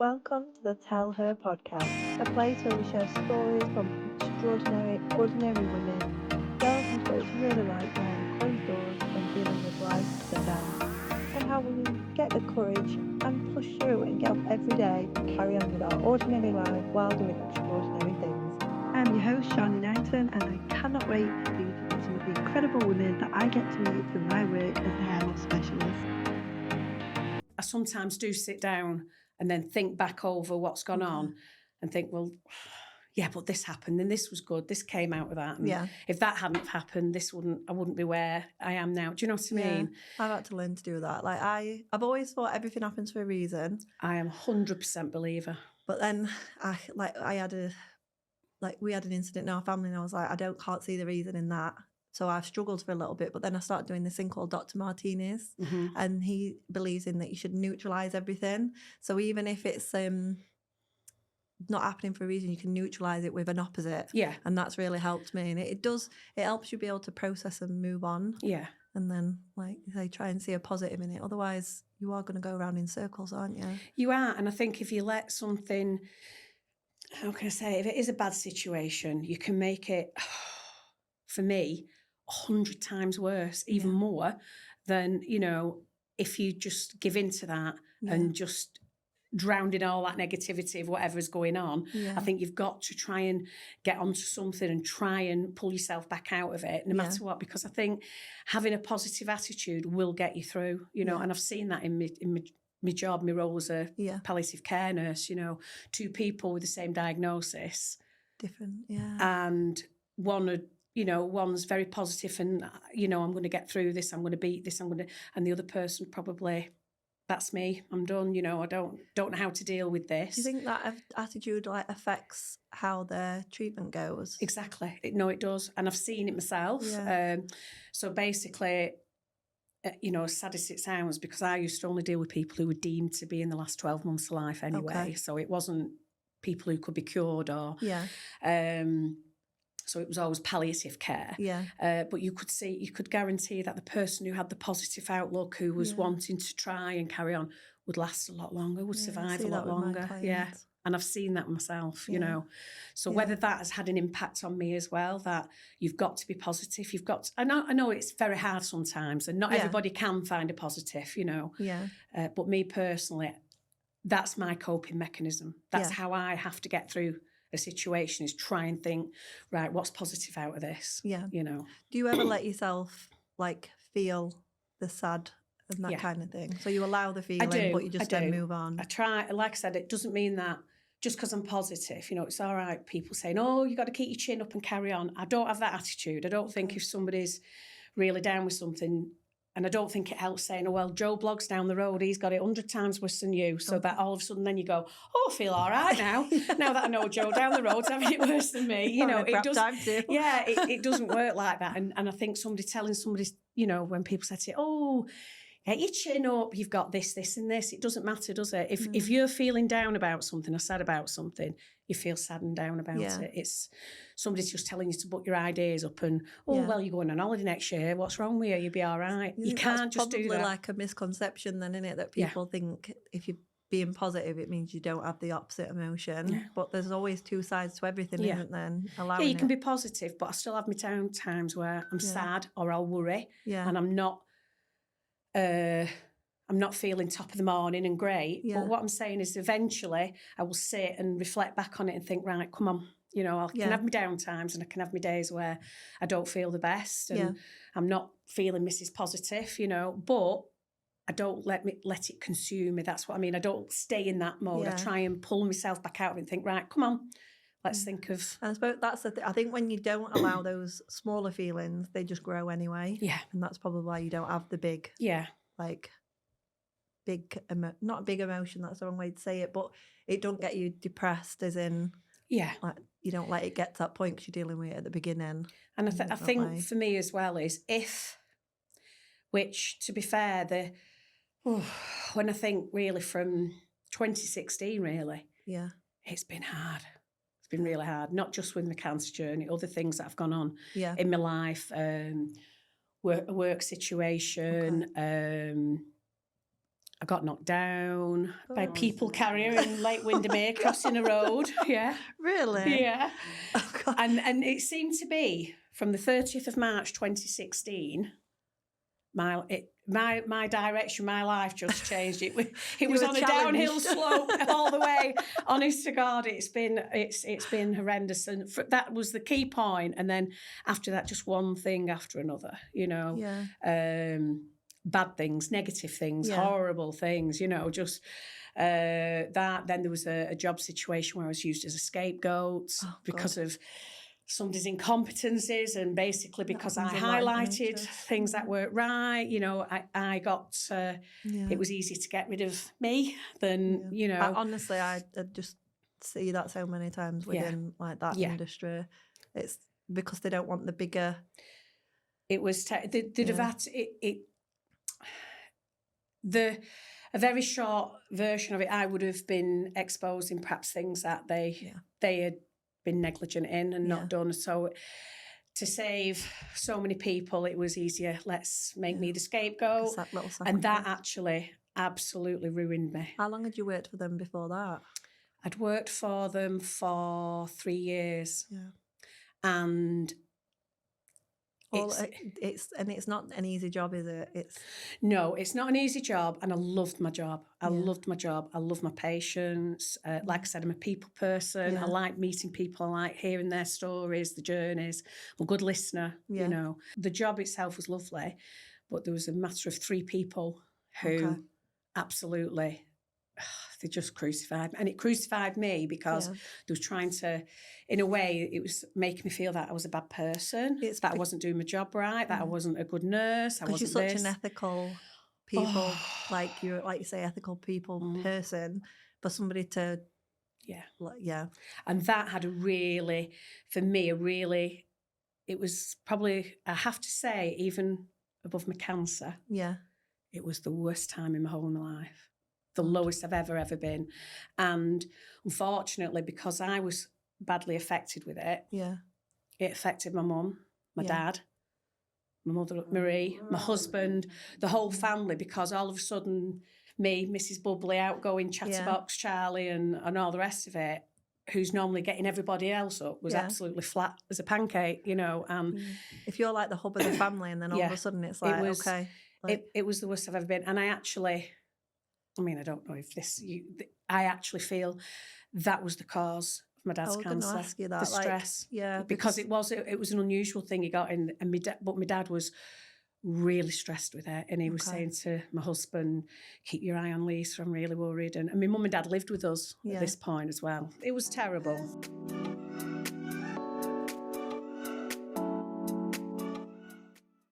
Welcome to the Tell Her podcast, a place where we share stories from extraordinary, ordinary women, delve into what it's really like behind closed doors when dealing with life's ups and downs, and how we get the courage and push through and get up every day and carry on with our ordinary lives while doing extraordinary things. I'm your host, Sharni Knighton, and I cannot wait for you to meet some of the incredible women that I get to meet through my work as a hair loss specialist. I sometimes do sit down and then think back over what's gone on and think, well, yeah, but this happened and this was good. This came out of that. And if that hadn't happened, I wouldn't be where I am now. Do you know what I mean? I've had to learn to do that. Like I've always thought everything happens for a reason. I am 100% believer. But then we had an incident in our family and I was like, can't see the reason in that. So I've struggled for a little bit, but then I started doing this thing called Dr. Martinez, and he believes in that you should neutralise everything. So even if it's not happening for a reason, you can neutralise it with an opposite. Yeah. And that's really helped me. And it helps you be able to process and move on. Yeah. And then, like you say, try and see a positive in it. Otherwise, you are going to go around in circles, aren't you? You are. And I think if you let something, how can I say, if it is a bad situation, you can make it, for me, 100 times worse, even more than, if you just give in to that and just drown in all that negativity of whatever's going on. Yeah. I think you've got to try and get onto something and try and pull yourself back out of it, no matter what, because I think having a positive attitude will get you through, and I've seen that in my job, my role as a palliative care nurse, 2 people with the same diagnosis. Different, and one's very positive and, I'm going to get through this, I'm going to beat this, and the other person probably, that's me, I'm done, I don't know how to deal with this. Do you think that attitude affects how their treatment goes? Exactly. It does. And I've seen it myself. So basically, as sad as it sounds, because I used to only deal with people who were deemed to be in the last 12 months of life anyway. Okay. So it wasn't people who could be cured or... So it was always palliative care. But you could guarantee that the person who had the positive outlook, who was wanting to try and carry on, would last a lot longer, would survive a lot longer. And I've seen that myself, So whether that has had an impact on me as well, that you've got to be positive, I know it's very hard sometimes and not everybody can find a positive, But me personally, that's my coping mechanism. That's how I have to get through a situation, is try and think, right, what's positive out of this? Do you ever let yourself feel the sad and that kind of thing? So you allow the feeling, but you just then move on. I try. Like I said, it doesn't mean that just because I'm positive, it's all right. People saying, oh, you got to keep your chin up and carry on. I don't have that attitude. I don't think if somebody's really down with something, and I don't think it helps saying, oh, well, Joe Blogg's down the road, he's got it 100 times worse than you. So that all of a sudden then you go, oh, I feel all right now. Now that I know Joe down the road's having it worse than me. It doesn't. Yeah, it doesn't work like that. And I think somebody telling somebody, when people say to you, oh, get your chin up, you've got this, this and this. It doesn't matter, does it? If you're feeling down about something or sad about something, you feel sad and down about it. It's somebody's just telling you to put your ideas up and, well, you're going on holiday next year. What's wrong with you? You'll be all right. You can't just do that. It's probably like a misconception then, isn't it? That people think if you're being positive, it means you don't have the opposite emotion. Yeah. But there's always 2 sides to everything, isn't there? You can be positive, but I still have my down times where I'm sad or I'll worry and I'm not feeling top of the morning and great. But what I'm saying is eventually I will sit and reflect back on it and think, right, come on, I can have my down times and I can have my days where I don't feel the best and I'm not feeling Mrs. Positive, but I don't let it consume me. That's what I mean. I don't stay in that mode. I try and pull myself back out of it and think, right, come on, let's think of... And I suppose that's the thing. I think when you don't allow those smaller feelings, they just grow anyway. Yeah. And that's probably why you don't have the big... not a big emotion, that's the wrong way to say it, but it don't get you depressed, as in you don't let it get to that point because you're dealing with it at the beginning. And I think for me as well is which to be fair, when I think really from 2016 really, it's been hard. It's been really hard, not just with my cancer journey, other things that have gone on in my life, work situation, I got knocked down by a Oh. people carrier in Lake Windermere crossing a road. Yeah. Really? Yeah. Oh, God. And it seemed to be from the 30th of March 2016, my direction, my life just changed. It was were on a downhill challenged. slope all the way. Honest to God, it's been horrendous, and that was the key point. And then after that, just one thing after another, you know. Yeah. Bad things, negative things, Yeah. horrible things, you know, just that. Then there was a job situation where I was used as a scapegoat because of somebody's incompetencies, and basically because I happens a lot in highlighted NHS. things that weren't right, you know, I got, it was easier to get rid of me than, you know. Honestly, I just see that so many times within like that industry. It's because they don't want the bigger... It was, they'd have had a very short version of it, I would have been exposing perhaps things that they had been negligent in and not done. So to save so many people, it was easier, let's make me the scapegoat. And that actually absolutely ruined me. How long had you worked for them before that? I'd worked for them for 3 years. Yeah. And it's not an easy job, is it? No, it's not an easy job, and I loved my job. I loved my job. I love my patients. Like I said, I'm a people person. I like meeting people. I like hearing their stories, the journeys. I'm a good listener. You know, the job itself was lovely, but there was a matter of 3 people who absolutely. They just crucified me. And it crucified me because they were trying to, in a way, it was making me feel that I was a bad person, that I wasn't doing my job right, that I wasn't a good nurse, I wasn't because you're such an ethical people, like you say, ethical people person, for somebody to... And that had for me, it was probably, I have to say, even above my cancer, it was the worst time in my whole life. The lowest I've ever been. And unfortunately, because I was badly affected with it, it affected my mum, my dad, my mother, Marie, my husband, the whole family, because all of a sudden, me, Mrs. Bubbly, outgoing chatterbox Charlie and all the rest of it, who's normally getting everybody else up, was absolutely flat as a pancake, you know. If you're like the hub of the family and then all of a sudden it's like, it was the worst I've ever been. And I don't know if I actually feel that was the cause of my dad's cancer. Ask you that, the stress. Because it was an unusual thing he got in, and my dad was really stressed with it, and he was saying to my husband, keep your eye on Lisa, I'm really worried. And my mum and dad lived with us at this point as well. It was terrible.